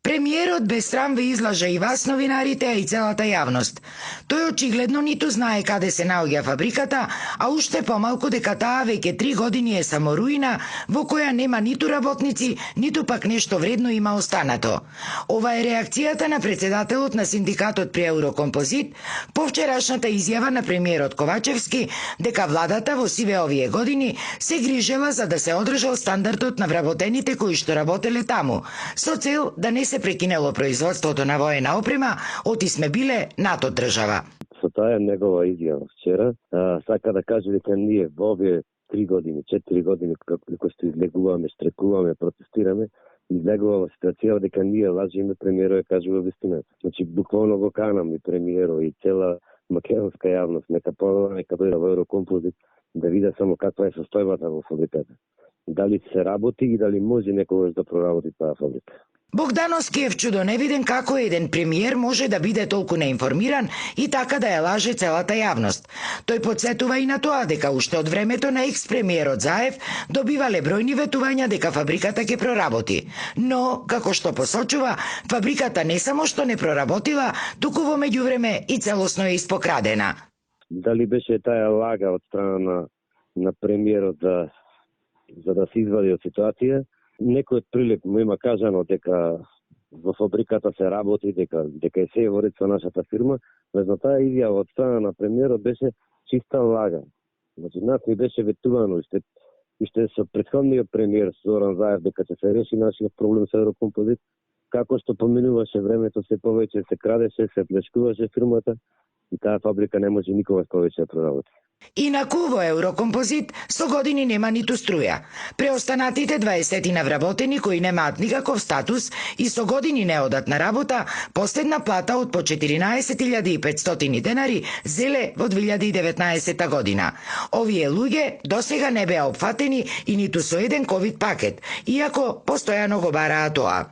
Премиерот без срамве излажа и вас новинарите, а и целата јавност. Тој очигледно ниту знае каде се наоѓа фабриката, а уште помалку дека таа веќе 3 години е само руина во која нема ниту работници, ниту пак нешто вредно има останато. Ова е реакцијата на председателот на синдикатот при Еврокомпозит по вчерашната изјава на премиерот Ковачевски дека владата во сиве овие години се грижела за да се одржал стандардот на вработените кои што работеле таму, со цел да не се прекинело производството на воена опрема, оти сме биле НАТО држава. Со таа негова изјава вчера, сака да каже дека ние во овие 3 години, 4 години, како што излегуваме, штрекуваме, протестираме, излегува во ситуација дека ние лажиме, премиерот кажува вистината. Значи, буквално го канам и премиерот и цела македонска јавност, нека повела, нека дојде во Еврокомпозит да види само каква е состојбата во фабриката. Дали се работи и дали може некогаш да проработи таа фабрика. Богдановски е вчудо невиден како еден премиер може да биде толку неинформиран и така да ја лаже целата јавност. Тој подсетува и на тоа дека уште од времето на екс-премиерот Заев добивале бројни ветувања дека фабриката ќе проработи. Но, како што посочува, фабриката не само што не проработила, туку во меѓувреме и целосно е испокрадена. Дали беше таа лага од страна на премиерот за да се извади од ситуација? Некој од прилеп му има кажано дека во фабриката се работи, дека е се во ред со нашата фирма, но таа изјава од страна на премиерот беше чиста лага. Значи, нас ни беше ветувано уште со претходниот премиер Зоран Заев дека ќе се реши нашиот проблем со Еврокомпозит, како што поминуваше времето, се повеќе се крадеше, се плешкуваше фирмата и таа фабрика не може никогаш повеќе да проработи. Инаку во Еврокомпозит со години нема ниту струја. Преостанатите 20 на вработени кои немаат никаков статус и со години не одат на работа, последна плата од по 14.500 денари зеле во 2019 година. Овие луѓе досега не беа опфатени и ниту со еден ковид пакет, иако постојано го бараа тоа.